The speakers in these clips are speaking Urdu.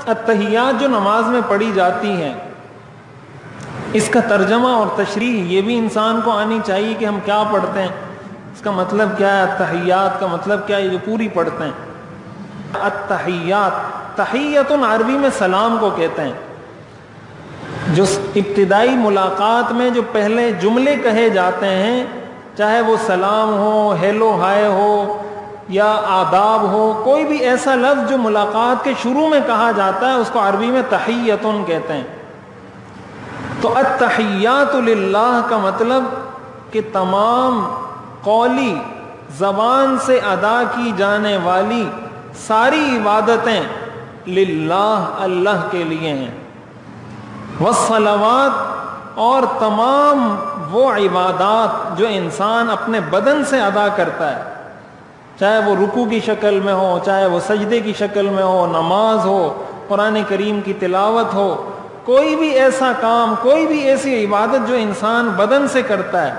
التحیات جو نماز میں پڑھی جاتی ہیں، اس کا ترجمہ اور تشریح یہ بھی انسان کو آنی چاہیے کہ ہم کیا پڑھتے ہیں، اس کا مطلب کیا ہے، التحیات کا مطلب کیا ہے، جو پوری پڑھتے ہیں۔ التحیات، تحیت عربی میں سلام کو کہتے ہیں۔ جو ابتدائی ملاقات میں جو پہلے جملے کہے جاتے ہیں، چاہے وہ سلام ہو، ہیلو ہائے ہو یا آداب ہو، کوئی بھی ایسا لفظ جو ملاقات کے شروع میں کہا جاتا ہے اس کو عربی میں تحیتن کہتے ہیں۔ تو التحیات للہ کا مطلب کہ تمام قولی زبان سے ادا کی جانے والی ساری عبادتیں للہ، اللہ کے لیے ہیں۔ والصلوات، اور تمام وہ عبادات جو انسان اپنے بدن سے ادا کرتا ہے، چاہے وہ رکوع کی شکل میں ہو، چاہے وہ سجدے کی شکل میں ہو، نماز ہو، قرآن کریم کی تلاوت ہو، کوئی بھی ایسا کام، کوئی بھی ایسی عبادت جو انسان بدن سے کرتا ہے،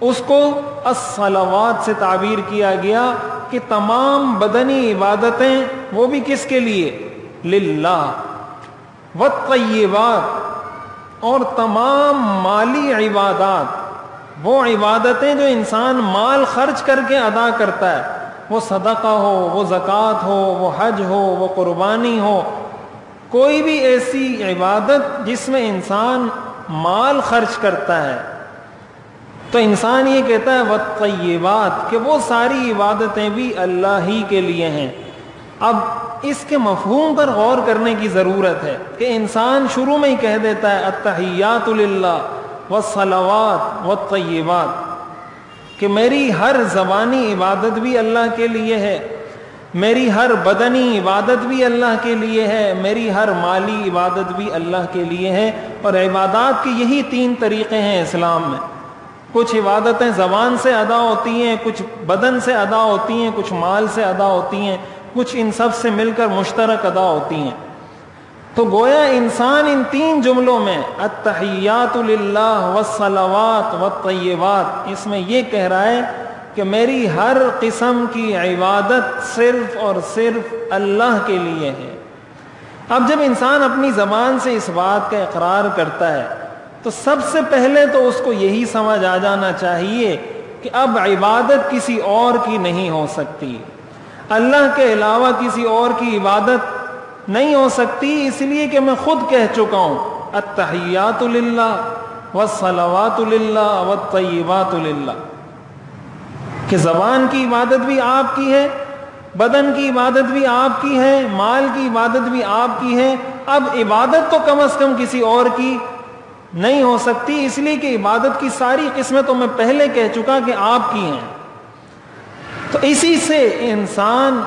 اس کو الصلوات سے تعبیر کیا گیا کہ تمام بدنی عبادتیں وہ بھی کس کے لیے؟ للہ۔ والطیبات، اور تمام مالی عبادات، وہ عبادتیں جو انسان مال خرچ کر کے ادا کرتا ہے، وہ صدقہ ہو، وہ زکوٰۃ ہو، وہ حج ہو، وہ قربانی ہو، کوئی بھی ایسی عبادت جس میں انسان مال خرچ کرتا ہے، تو انسان یہ کہتا ہے والطیبات، کہ وہ ساری عبادتیں بھی اللہ ہی کے لیے ہیں۔ اب اس کے مفہوم پر غور کرنے کی ضرورت ہے کہ انسان شروع میں ہی کہہ دیتا ہے التحیات للہ والصلوات والطیبات، کہ میری ہر زبانی عبادت بھی اللہ کے لیے ہے، میری ہر بدنی عبادت بھی اللہ کے لیے ہے، میری ہر مالی عبادت بھی اللہ کے لیے ہے۔ اور عبادات کے یہی 3 طریقے ہیں اسلام میں۔ کچھ عبادتیں زبان سے ادا ہوتی ہیں، کچھ بدن سے ادا ہوتی ہیں، کچھ مال سے ادا ہوتی ہیں، کچھ ان سب سے مل کر مشترک ادا ہوتی ہیں۔ تو گویا انسان ان 3 جملوں میں التحیات للہ والصلوات والطیبات، اس میں یہ کہہ رہا ہے کہ میری ہر قسم کی عبادت صرف اور صرف اللہ کے لیے ہے۔ اب جب انسان اپنی زبان سے اس بات کا اقرار کرتا ہے تو سب سے پہلے تو اس کو یہی سمجھ آ جانا چاہیے کہ اب عبادت کسی اور کی نہیں ہو سکتی، اللہ کے علاوہ کسی اور کی عبادت نہیں ہو سکتی، اس لیے کہ میں خود کہہ چکا ہوں التحیات للہ والصلوات للہ والطیبات للہ، کہ زبان کی عبادت بھی آپ کی ہے، بدن کی عبادت بھی آپ کی ہے، مال کی عبادت بھی آپ کی ہے۔ اب عبادت تو کم از کم کسی اور کی نہیں ہو سکتی، اس لیے کہ عبادت کی ساری قسمیں تو میں پہلے کہہ چکا کہ آپ کی ہیں۔ تو اسی سے انسان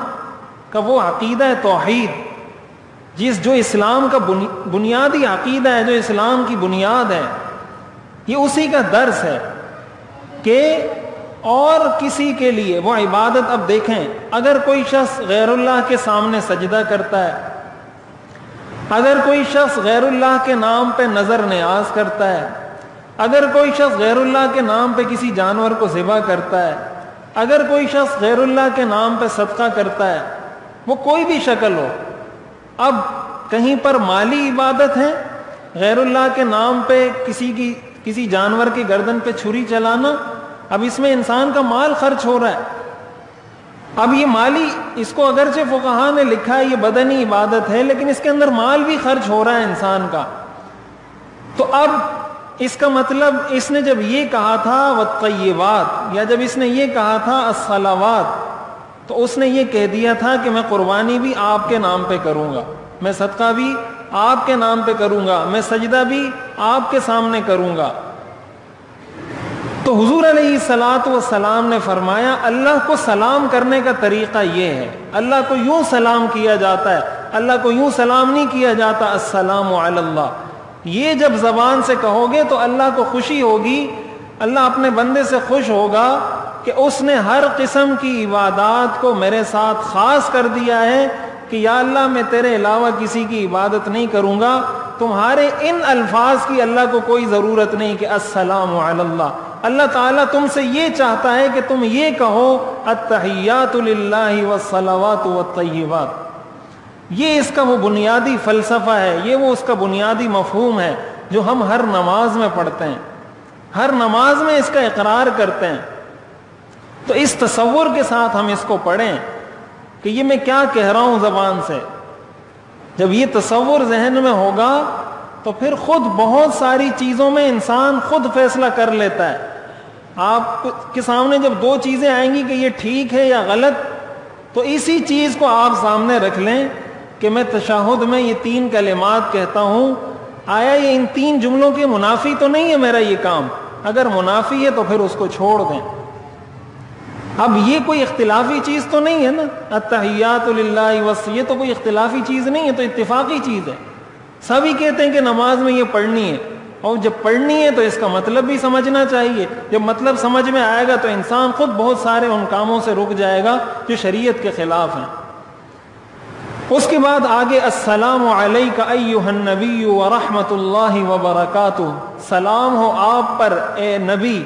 کا وہ عقیدہ توحید جو اسلام کا بنیادی عقیدہ ہے، جو اسلام کی بنیاد ہے، یہ اسی کا درس ہے کہ اور کسی کے لیے وہ عبادت۔ اب دیکھیں، اگر کوئی شخص غیر اللہ کے سامنے سجدہ کرتا ہے، اگر کوئی شخص غیر اللہ کے نام پہ نظر نیاز کرتا ہے، اگر کوئی شخص غیر اللہ کے نام پہ کسی جانور کو ذبح کرتا ہے، اگر کوئی شخص غیر اللہ کے نام پہ صدقہ کرتا ہے، وہ کوئی بھی شکل ہو، اب کہیں پر مالی عبادت ہے، غیر اللہ کے نام پہ کسی جانور کی گردن پہ چھری چلانا، اب اس میں انسان کا مال خرچ ہو رہا ہے۔ اب یہ مالی، اس کو اگرچہ فقہا نے لکھا ہے یہ بدنی عبادت ہے، لیکن اس کے اندر مال بھی خرچ ہو رہا ہے انسان کا۔ تو اب اس کا مطلب اس نے جب یہ کہا تھا والطیبات، یا جب اس نے یہ کہا تھا الصلوات، تو اس نے یہ کہہ دیا تھا کہ میں قربانی بھی آپ کے نام پہ کروں گا، میں صدقہ بھی آپ کے نام پہ کروں گا، میں سجدہ بھی آپ کے سامنے کروں گا۔ تو حضور علیہ الصلاۃ والسلام نے فرمایا اللہ کو سلام کرنے کا طریقہ یہ ہے، اللہ کو یوں سلام کیا جاتا ہے، اللہ کو یوں سلام نہیں کیا جاتا السلام علی اللہ۔ یہ جب زبان سے کہو گے تو اللہ کو خوشی ہوگی، اللہ اپنے بندے سے خوش ہوگا کہ اس نے ہر قسم کی عبادات کو میرے ساتھ خاص کر دیا ہے کہ یا اللہ میں تیرے علاوہ کسی کی عبادت نہیں کروں گا، تمہارے ان الفاظ کی اللہ کو کوئی ضرورت نہیں کہ السلام علی اللہ۔ اللہ تعالیٰ تم سے یہ چاہتا ہے کہ تم یہ کہو التحیات للہ والصلوات والطیبات۔ یہ اس کا وہ بنیادی فلسفہ ہے، یہ وہ اس کا بنیادی مفہوم ہے جو ہم ہر نماز میں پڑھتے ہیں، ہر نماز میں اس کا اقرار کرتے ہیں۔ تو اس تصور کے ساتھ ہم اس کو پڑھیں کہ یہ میں کیا کہہ رہا ہوں زبان سے۔ جب یہ تصور ذہن میں ہوگا تو پھر خود بہت ساری چیزوں میں انسان خود فیصلہ کر لیتا ہے۔ آپ کے سامنے جب دو چیزیں آئیں گی کہ یہ ٹھیک ہے یا غلط، تو اسی چیز کو آپ سامنے رکھ لیں کہ میں تشہد میں یہ 3 کلمات کہتا ہوں، آیا یہ ان 3 جملوں کے منافی تو نہیں ہے میرا یہ کام؟ اگر منافی ہے تو پھر اس کو چھوڑ دیں۔ اب یہ کوئی اختلافی چیز تو نہیں ہے نا، التحیات للہ یہ تو کوئی اختلافی چیز نہیں ہے، تو اتفاقی چیز ہے۔ سبھی کہتے ہیں کہ نماز میں یہ پڑھنی ہے، اور جب پڑھنی ہے تو اس کا مطلب بھی سمجھنا چاہیے۔ جب مطلب سمجھ میں آئے گا تو انسان خود بہت سارے ان کاموں سے رک جائے گا جو شریعت کے خلاف ہیں۔ اس کے بعد آگے السلام علیک ایھا النبی ورحمۃ اللہ وبرکاتہ، سلام ہو آپ پر اے نبی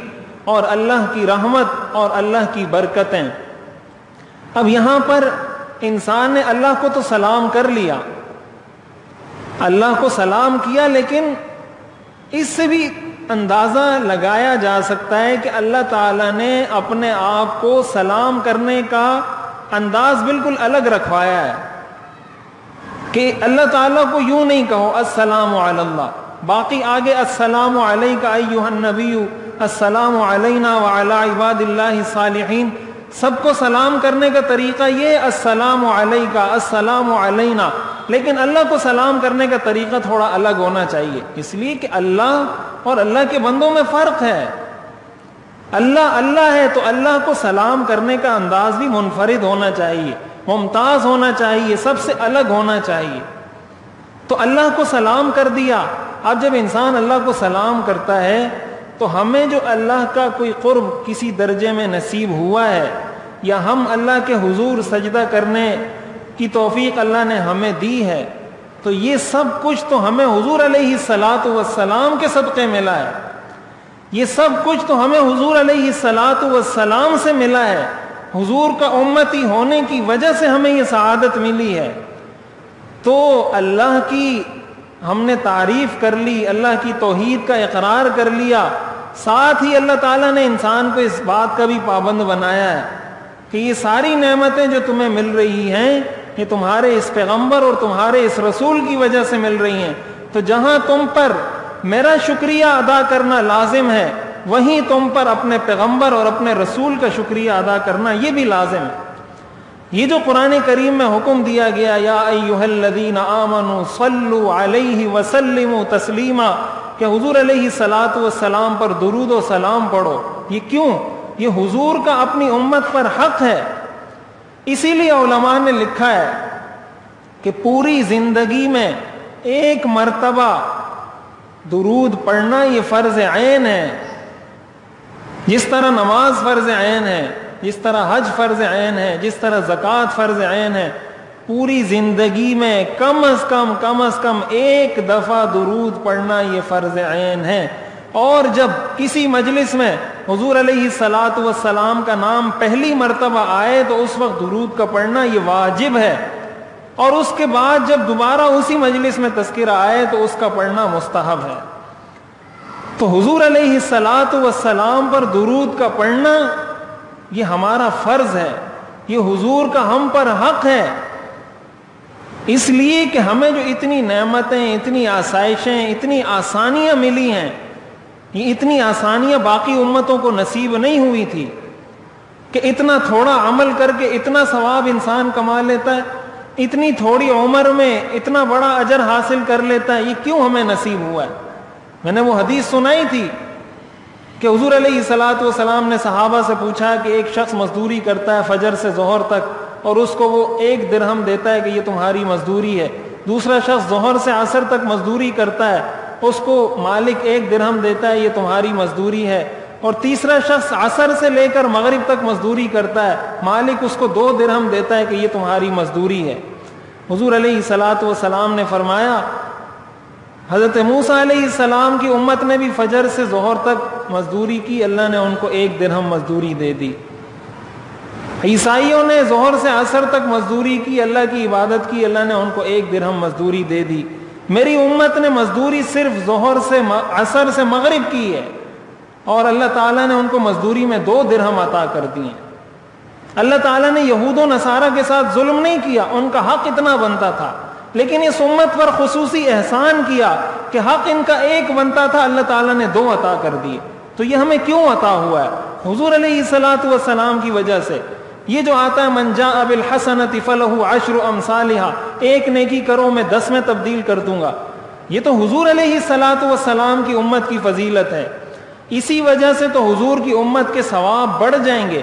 اور اللہ کی رحمت اور اللہ کی برکتیں۔ اب یہاں پر انسان نے اللہ کو تو سلام کر لیا، اللہ کو سلام کیا، لیکن اس سے بھی اندازہ لگایا جا سکتا ہے کہ اللہ تعالیٰ نے اپنے آپ کو سلام کرنے کا انداز بالکل الگ رکھوایا ہے کہ اللہ تعالیٰ کو یوں نہیں کہو السلام علی اللہ، باقی آگے السلام علیک ایھا النبی، السلام علینا وعلی عباد اللہ الصالحین، سب کو سلام کرنے کا طریقہ یہ السلام علیک السلام علینا، لیکن اللہ کو سلام کرنے کا طریقہ تھوڑا الگ ہونا چاہیے، اس لیے کہ اللہ اور اللہ کے بندوں میں فرق ہے۔ اللہ اللہ ہے تو اللہ کو سلام کرنے کا انداز بھی منفرد ہونا چاہیے، ممتاز ہونا چاہیے، سب سے الگ ہونا چاہیے۔ تو اللہ کو سلام کر دیا۔ اب جب انسان اللہ کو سلام کرتا ہے تو ہمیں جو اللہ کا کوئی قرب کسی درجے میں نصیب ہوا ہے، یا ہم اللہ کے حضور سجدہ کرنے کی توفیق اللہ نے ہمیں دی ہے، تو یہ سب کچھ تو ہمیں حضور علیہ الصلاۃ والسلام کے صدقے ملا ہے، یہ سب کچھ تو ہمیں حضور علیہ الصلاۃ والسلام سے ملا ہے، حضور کا امتی ہونے کی وجہ سے ہمیں یہ سعادت ملی ہے۔ تو اللہ کی ہم نے تعریف کر لی، اللہ کی توحید کا اقرار کر لیا، ساتھ ہی اللہ تعالیٰ نے انسان کو اس بات کا بھی پابند بنایا ہے کہ یہ ساری نعمتیں جو تمہیں مل رہی ہیں یہ تمہارے اس پیغمبر اور تمہارے اس رسول کی وجہ سے مل رہی ہیں، تو جہاں تم پر میرا شکریہ ادا کرنا لازم ہے، وہیں تم پر اپنے پیغمبر اور اپنے رسول کا شکریہ ادا کرنا یہ بھی لازم ہے۔ یہ جو قرآن کریم میں حکم دیا گیا یا ایھا الذین آمنوا صلوا علیہ وسلموا تسلیما، کہ حضور علیہ الصلاۃ والسلام پر درود و سلام پڑھو، یہ کیوں؟ یہ حضور کا اپنی امت پر حق ہے۔ اسی لیے علماء نے لکھا ہے کہ پوری زندگی میں ایک مرتبہ درود پڑھنا یہ فرض عین ہے، جس طرح نماز فرض عین ہے، جس طرح حج فرض عین ہے، جس طرح زکوٰۃ فرض عین ہے، پوری زندگی میں کم از کم ایک دفعہ درود پڑھنا یہ فرض عین ہے۔ اور جب کسی مجلس میں حضور علیہ الصلاۃ والسلام کا نام پہلی مرتبہ آئے تو اس وقت درود کا پڑھنا یہ واجب ہے، اور اس کے بعد جب دوبارہ اسی مجلس میں تذکرہ آئے تو اس کا پڑھنا مستحب ہے۔ تو حضور علیہ الصلاۃ والسلام پر درود کا پڑھنا یہ ہمارا فرض ہے، یہ حضور کا ہم پر حق ہے، اس لیے کہ ہمیں جو اتنی نعمتیں، اتنی آسائشیں، اتنی آسانیاں ملی ہیں، یہ اتنی آسانیاں باقی امتوں کو نصیب نہیں ہوئی تھی کہ اتنا تھوڑا عمل کر کے اتنا ثواب انسان کما لیتا ہے، اتنی تھوڑی عمر میں اتنا بڑا اجر حاصل کر لیتا ہے، یہ کیوں ہمیں نصیب ہوا ہے؟ میں نے وہ حدیث سنائی تھی کہ حضور علیہ الصلاۃ والسلام نے صحابہ سے پوچھا کہ ایک شخص مزدوری کرتا ہے فجر سے ظہر تک اور اس کو وہ 1 درہم دیتا ہے کہ یہ تمہاری مزدوری ہے، دوسرا شخص ظہر سے عصر تک مزدوری کرتا ہے، اس کو مالک 1 درہم دیتا ہے، یہ تمہاری مزدوری ہے، اور تیسرا شخص عصر سے لے کر مغرب تک مزدوری کرتا ہے، مالک اس کو 2 درہم دیتا ہے کہ یہ تمہاری مزدوری ہے۔ حضور علیہ الصلاۃ والسلام نے فرمایا حضرت موسیٰ علیہ السلام کی امت نے بھی فجر سے ظہر تک مزدوری کی، اللہ نے ان کو 1 درہم مزدوری دے دی۔ عیسائیوں نے ظہر سے عصر تک مزدوری کی، اللہ کی عبادت کی، اللہ نے ان کو 1 درہم مزدوری دے دی. میری امت نے مزدوری صرف ظہر سے عصر سے مغرب کی ہے، اور اللہ تعالیٰ نے ان کو مزدوری میں 2 درہم عطا کر دیے. اللہ تعالیٰ نے یہود و نصارہ کے ساتھ ظلم نہیں کیا، ان کا حق اتنا بنتا تھا، لیکن اس امت پر خصوصی احسان کیا کہ حق ان کا 1 بنتا تھا، اللہ تعالیٰ نے 2 عطا کر دیے. تو یہ ہمیں کیوں عطا ہوا ہے؟ حضور علیہ الصلوۃ والسلام کی وجہ سے. یہ جو آتا ہے من جاء بالحسنۃ فلہ عشر امثالھا، 1 نیکی کرو میں 10 میں تبدیل کر دوں گا، یہ تو حضور علیہ الصلوۃ والسلام کی امت کی فضیلت ہے. اسی وجہ سے تو حضور کی امت کے ثواب بڑھ جائیں گے.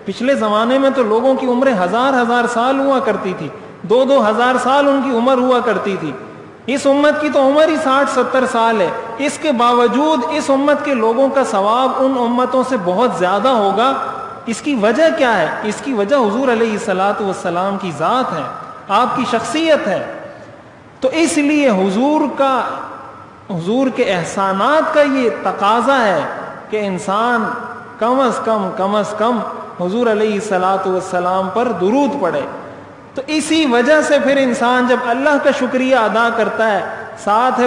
پچھلے زمانے میں تو لوگوں کی عمریں 1000 سال ہوا کرتی تھی، 2 ہزار سال ان کی عمر ہوا کرتی تھی. اس امت کی تو عمر ہی 60-70 سال ہے. اس کے باوجود اس امت کے لوگوں کا ثواب ان امتوں سے بہت زیادہ ہوگا. اس کی وجہ کیا ہے؟ اس کی وجہ حضور علیہ الصلوۃ والسلام کی ذات ہے، آپ کی شخصیت ہے. تو اس لیے حضور کے احسانات کا یہ تقاضا ہے کہ انسان کم از کم حضور علیہ الصلوۃ والسلام پر درود پڑھے. تو اسی وجہ سے پھر انسان جب اللہ کا شکریہ ادا کرتا ہے، ساتھ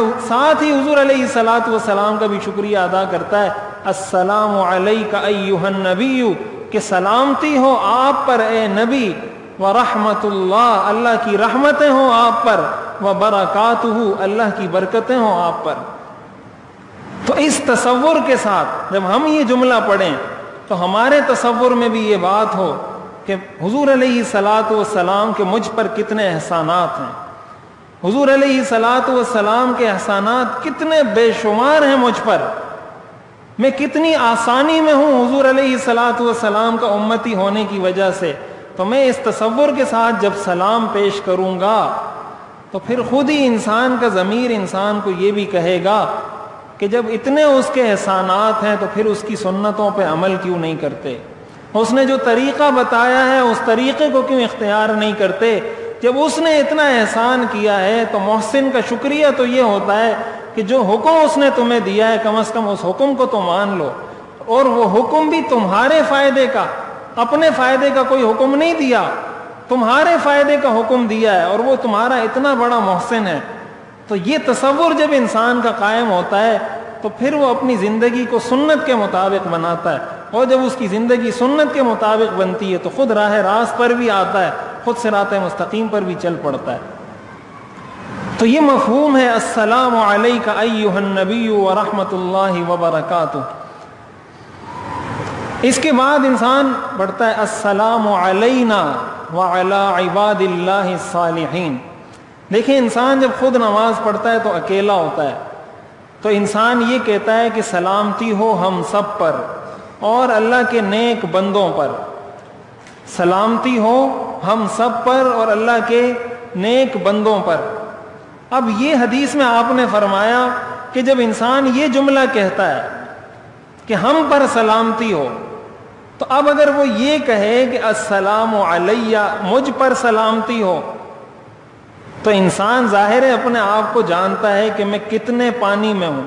ہی حضور علیہ الصلوۃ والسلام کا بھی شکریہ ادا کرتا ہے. السلام علیک ایھا النبی، کہ سلامتی ہو آپ پر اے نبی، ورحمت اللہ، اللہ کی رحمتیں ہوں آپ پر، وبرکاتہ، اللہ کی برکتیں ہوں آپ پر. تو اس تصور کے ساتھ جب ہم یہ جملہ پڑھیں تو ہمارے تصور میں بھی یہ بات ہو کہ حضور علیہ الصلوۃ والسلام کے مجھ پر کتنے احسانات ہیں، حضور علیہ الصلوۃ والسلام کے احسانات کتنے بے شمار ہیں مجھ پر، میں کتنی آسانی میں ہوں حضور علیہ الصلوۃ والسلام کا امتی ہونے کی وجہ سے. تو میں اس تصور کے ساتھ جب سلام پیش کروں گا تو پھر خود ہی انسان کا ضمیر انسان کو یہ بھی کہے گا کہ جب اتنے اس کے احسانات ہیں تو پھر اس کی سنتوں پہ عمل کیوں نہیں کرتے، اس نے جو طریقہ بتایا ہے اس طریقے کو کیوں اختیار نہیں کرتے. جب اس نے اتنا احسان کیا ہے تو محسن کا شکریہ تو یہ ہوتا ہے کہ جو حکم اس نے تمہیں دیا ہے کم از کم اس حکم کو تو مان لو، اور وہ حکم بھی تمہارے فائدے کا، اپنے فائدے کا کوئی حکم نہیں دیا، تمہارے فائدے کا حکم دیا ہے، اور وہ تمہارا اتنا بڑا محسن ہے. تو یہ تصور جب انسان کا قائم ہوتا ہے تو پھر وہ اپنی زندگی کو سنت کے مطابق بناتا ہے، اور جب اس کی زندگی سنت کے مطابق بنتی ہے تو خود راہ راست پر بھی آتا ہے، خود صراط مستقیم پر بھی چل پڑتا ہے. تو یہ مفہوم ہے السلام علیک ایھا النبی ورحمت اللہ وبرکاتہ. اس کے بعد انسان پڑھتا ہے السلام علینا وعلی عباد اللہ الصالحین. دیکھیں انسان جب خود نماز پڑھتا ہے تو اکیلا ہوتا ہے، تو انسان یہ کہتا ہے کہ سلامتی ہو ہم سب پر اور اللہ کے نیک بندوں پر، سلامتی ہو ہم سب پر اور اللہ کے نیک بندوں پر. اب یہ حدیث میں آپ نے فرمایا کہ جب انسان یہ جملہ کہتا ہے کہ ہم پر سلامتی ہو، تو اب اگر وہ یہ کہے کہ السلام علیہ، مجھ پر سلامتی ہو، تو انسان ظاہر ہے اپنے آپ کو جانتا ہے کہ میں کتنے پانی میں ہوں،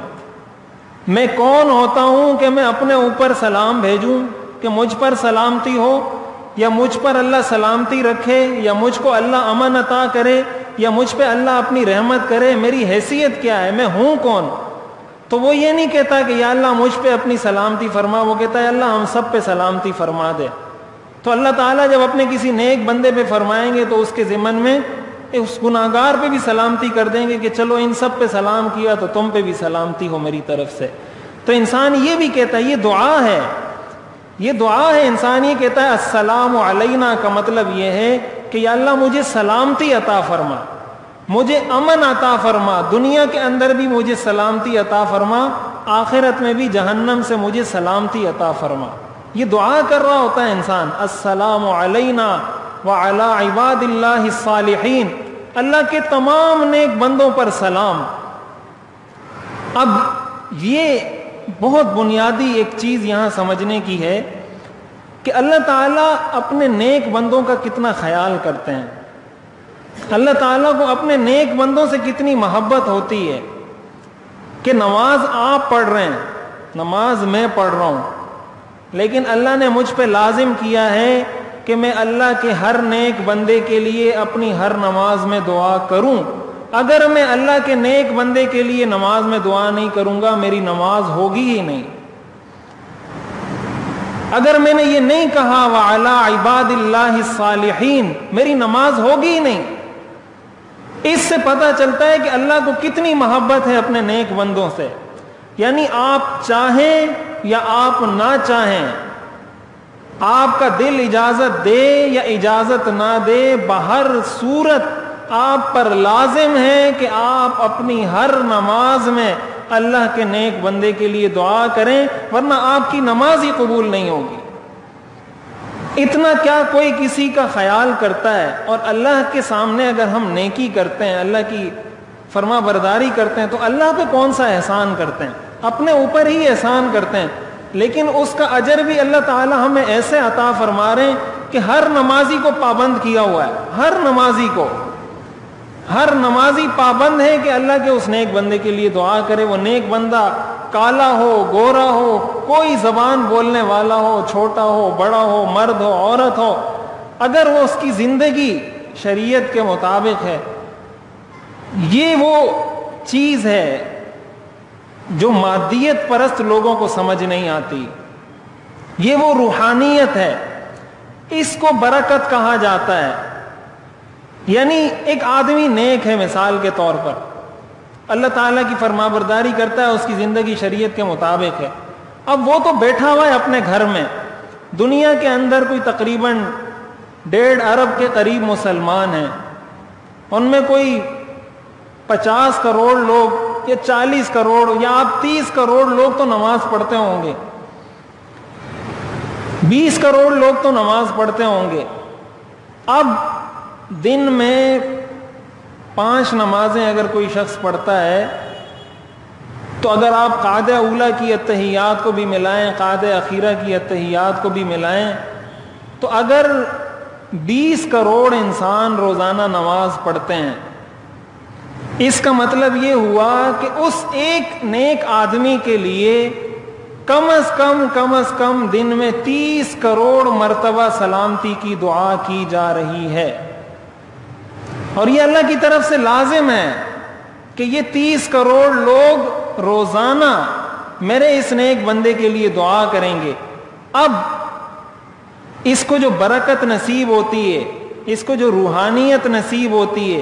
میں کون ہوتا ہوں کہ میں اپنے اوپر سلام بھیجوں کہ مجھ پر سلامتی ہو، یا مجھ پر اللہ سلامتی رکھے، یا مجھ کو اللہ امن عطا کرے، یا مجھ پہ اللہ اپنی رحمت کرے. میری حیثیت کیا ہے، میں ہوں کون؟ تو وہ یہ نہیں کہتا کہ یا اللہ مجھ پہ اپنی سلامتی فرما، وہ کہتا ہے اللہ ہم سب پہ سلامتی فرما دے. تو اللہ تعالیٰ جب اپنے کسی نیک بندے پہ فرمائیں گے تو اس کے ضمن میں اس گناہگار پہ بھی سلامتی کر دیں گے کہ چلو ان سب پہ سلام کیا تو تم پہ بھی سلامتی ہو میری طرف سے. تو انسان یہ بھی کہتا ہے، یہ دعا ہے، یہ دعا ہے. انسان یہ کہتا ہے السلام علینا کا مطلب یہ ہے کہ یا اللہ مجھے سلامتی عطا فرما، مجھے امن عطا فرما، دنیا کے اندر بھی مجھے سلامتی عطا فرما، آخرت میں بھی جہنم سے مجھے سلامتی عطا فرما. یہ دعا کر رہا ہوتا ہے انسان السلام علینا وعلی عباد اللہ الصالحین، اللہ کے تمام نیک بندوں پر سلام. اب یہ بہت بنیادی ایک چیز یہاں سمجھنے کی ہے کہ اللہ تعالیٰ اپنے نیک بندوں کا کتنا خیال کرتے ہیں، اللہ تعالیٰ کو اپنے نیک بندوں سے کتنی محبت ہوتی ہے کہ نماز آپ پڑھ رہے ہیں، نماز میں پڑھ رہا ہوں، لیکن اللہ نے مجھ پہ لازم کیا ہے کہ میں اللہ کے ہر نیک بندے کے لیے اپنی ہر نماز میں دعا کروں. اگر میں اللہ کے نیک بندے کے لیے نماز میں دعا نہیں کروں گا میری نماز ہوگی ہی نہیں. اگر میں نے یہ نہیں کہا وَعَلَىٰ عِبَادِ اللَّهِ الصَّالِحِينَ میری نماز ہوگی ہی نہیں. اس سے پتہ چلتا ہے کہ اللہ کو کتنی محبت ہے اپنے نیک بندوں سے. یعنی آپ چاہیں یا آپ نہ چاہیں, آپ کا دل اجازت دے یا اجازت نہ دے, بہر صورت آپ پر لازم ہے کہ آپ اپنی ہر نماز میں اللہ کے نیک بندے کے لیے دعا کریں, ورنہ آپ کی نماز ہی قبول نہیں ہوگی. اتنا کیا کوئی کسی کا خیال کرتا ہے؟ اور اللہ کے سامنے اگر ہم نیکی کرتے ہیں, اللہ کی فرما برداری کرتے ہیں, تو اللہ پہ کون سا احسان کرتے ہیں؟ اپنے اوپر ہی احسان کرتے ہیں. لیکن اس کا اجر بھی اللہ تعالی ہمیں ایسے عطا فرما رہے ہیں کہ ہر نمازی کو پابند کیا ہوا ہے. ہر نمازی پابند ہے کہ اللہ کے اس نیک بندے کے لیے دعا کرے. وہ نیک بندہ کالا ہو, گورا ہو, کوئی زبان بولنے والا ہو, چھوٹا ہو, بڑا ہو, مرد ہو, عورت ہو, اگر وہ اس کی زندگی شریعت کے مطابق ہے, یہ وہ چیز ہے جو مادیت پرست لوگوں کو سمجھ نہیں آتی. یہ وہ روحانیت ہے, اس کو برکت کہا جاتا ہے. یعنی ایک آدمی نیک ہے, مثال کے طور پر اللہ تعالیٰ کی فرما برداری کرتا ہے, اس کی زندگی شریعت کے مطابق ہے. اب وہ تو بیٹھا ہوا ہے اپنے گھر میں. دنیا کے اندر کوئی تقریباً 1.5 ارب کے قریب مسلمان ہیں. ان میں کوئی 50 کروڑ لوگ یا 40 کروڑ یا آپ 30 کروڑ لوگ تو نماز پڑھتے ہوں گے, 20 کروڑ لوگ تو نماز پڑھتے ہوں گے. اب دن میں 5 نمازیں اگر کوئی شخص پڑھتا ہے, تو اگر آپ قعدہ اولیٰ کی اتحیات کو بھی ملائیں, قعدہ اخیرہ کی اتحیات کو بھی ملائیں, تو اگر 20 کروڑ انسان روزانہ نماز پڑھتے ہیں, اس کا مطلب یہ ہوا کہ اس ایک نیک آدمی کے لیے کم از کم دن میں 30 کروڑ مرتبہ سلامتی کی دعا کی جا رہی ہے. اور یہ اللہ کی طرف سے لازم ہے کہ یہ 30 کروڑ لوگ روزانہ میرے اس نیک بندے کے لیے دعا کریں گے. اب اس کو جو برکت نصیب ہوتی ہے, اس کو جو روحانیت نصیب ہوتی ہے,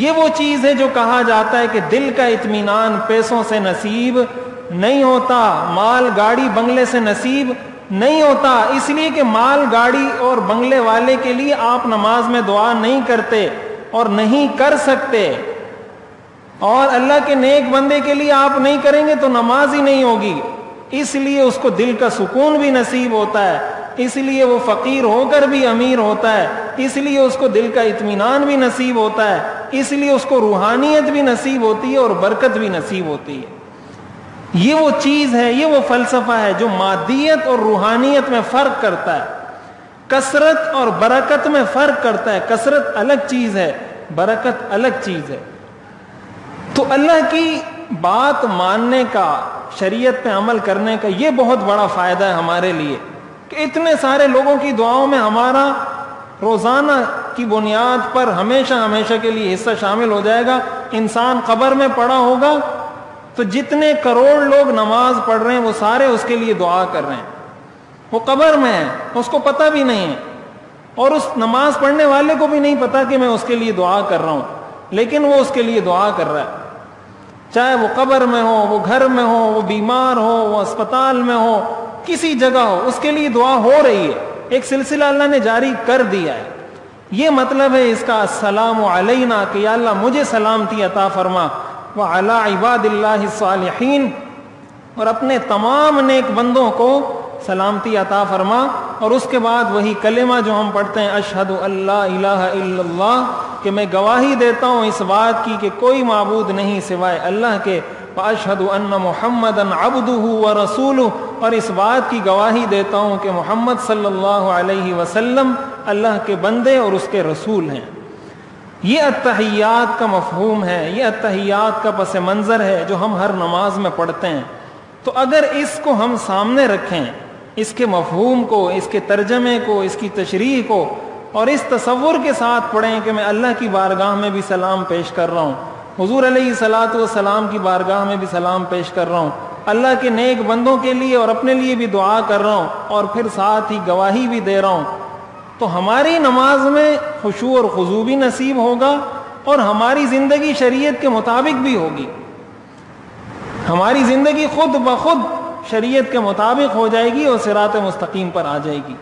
یہ وہ چیز ہے جو کہا جاتا ہے کہ دل کا اطمینان پیسوں سے نصیب نہیں ہوتا, مال گاڑی بنگلے سے نصیب نہیں ہوتا. اس لیے کہ مال گاڑی اور بنگلے والے کے لیے آپ نماز میں دعا نہیں کرتے اور نہیں کر سکتے, اور اللہ کے نیک بندے کے لیے آپ نہیں کریں گے تو نماز ہی نہیں ہوگی. اس لیے اس کو دل کا سکون بھی نصیب ہوتا ہے, اس لیے وہ فقیر ہو کر بھی امیر ہوتا ہے, اس لیے اس کو دل کا اطمینان بھی نصیب ہوتا ہے, اس لیے اس کو روحانیت بھی نصیب ہوتی ہے اور برکت بھی نصیب ہوتی ہے. یہ وہ چیز ہے, یہ وہ فلسفہ ہے جو مادیت اور روحانیت میں فرق کرتا ہے, کثرت اور برکت میں فرق کرتا ہے. کثرت الگ چیز ہے, برکت الگ چیز ہے. تو اللہ کی بات ماننے کا, شریعت پہ عمل کرنے کا یہ بہت بڑا فائدہ ہے ہمارے لیے کہ اتنے سارے لوگوں کی دعاؤں میں ہمارا روزانہ کی بنیاد پر ہمیشہ کے لیے حصہ شامل ہو جائے گا. انسان قبر میں پڑا ہوگا تو جتنے کروڑ لوگ نماز پڑھ رہے ہیں وہ سارے اس کے لیے دعا کر رہے ہیں. وہ قبر میں ہے, اس کو پتہ بھی نہیں ہے, اور اس نماز پڑھنے والے کو بھی نہیں پتا کہ میں اس کے لیے دعا کر رہا ہوں, لیکن وہ اس کے لیے دعا کر رہا ہے. چاہے وہ قبر میں ہو, وہ گھر میں ہو, وہ بیمار ہو, وہ اسپتال میں ہو, کسی جگہ ہو, اس کے لیے دعا ہو رہی ہے. ایک سلسلہ اللہ نے جاری کر دیا ہے. یہ مطلب ہے اس کا السلام علینا, کہ یا اللہ مجھے سلامتی عطا فرما, وعلی عباد اللہ الصالحین, اور اپنے تمام نیک بندوں کو سلامتی عطا فرما. اور اس کے بعد وہی کلمہ جو ہم پڑھتے ہیں, اشہد ان لا الہ الا اللہ, کہ میں گواہی دیتا ہوں اس بات کی کہ کوئی معبود نہیں سوائے اللہ کے, واشہد ان محمدا عبدہ ورسولہ, اور اس بات کی گواہی دیتا ہوں کہ محمد صلی اللہ علیہ وسلم اللہ کے بندے اور اس کے رسول ہیں. یہ اتحیات کا مفہوم ہے, یہ اتحیات کا پس منظر ہے جو ہم ہر نماز میں پڑھتے ہیں. تو اگر اس کو ہم سامنے رکھیں اس کے مفہوم کو، اس کے ترجمے کو، اس کی تشریح کو، اور اس تصور کے ساتھ پڑھیں کہ میں اللہ کی بارگاہ میں بھی سلام پیش کر رہا ہوں، حضور علیہ الصلاۃ والسلام کی بارگاہ میں بھی سلام پیش کر رہا ہوں، اللہ کے نیک بندوں کے لیے اور اپنے لیے بھی دعا کر رہا ہوں، اور پھر ساتھ ہی گواہی بھی دے رہا ہوں، تو ہماری نماز میں خشوع اور خضوع بھی نصیب ہوگا، اور ہماری زندگی شریعت کے مطابق بھی ہوگی. ہماری زندگی خود بخود شریعت کے مطابق ہو جائے گی اور صراط مستقیم پر آ جائے گی.